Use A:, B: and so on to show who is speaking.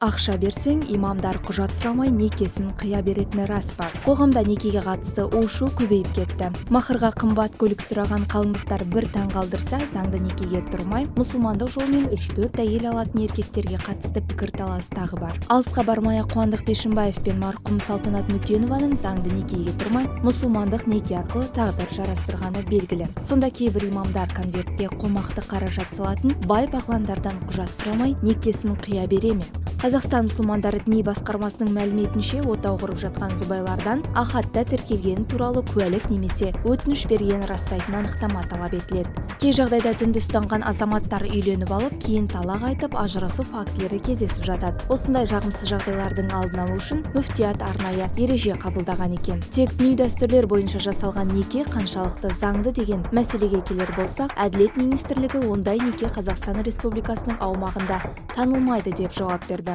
A: Акча берсең, имамдар кужат сурамай некесин кыя беретини рас па? Коомдо некеге катысты уушуу көбөйүп кетти. Махырга кымбат көлүк сураган калымдыктар бир таң калтырса, заңды некеге турмай, мусулмандык жол менен 3-4 айыл алатын эркектерге катысты пикир талаш дагы бар. Алыска бармай Кубандык Бишимбаев пен маркум Салтанат Нүкенованын заңды некеге турмай, мусулмандык неке аркылуу тагдыр жарастырганы белгилүү. Сонда кээ бир имамдар конвертке комакты каражат салатын бай багландардан кужат сурамай некесин кыя береми? Казакстан мусулмандары дини баскармасынын маалиметинче, отоо куруп жаткан зубайлардан ахатта тиркелгени тууралуу куәлик немесе өтүнүш бергени растайтын аныктама талап этилет. Кээ жагдайда динди ұстанган азаматтар үйлөнүп алып, кийин талак айтып, ажырасуу фактылары кездесип жатат. Осундай жагымсыз жагдайлардын алдын алуу үчүн муфтият арнайы эреже кабылдаган экен. Тек діни дәстүрлөр боюнча жасалган неке канчалыкты заңды деген маселеге келер болсак, Адилет министрлиги ондай неке Казакстан Республикасынын аумагында танылмайды деп жооп берди.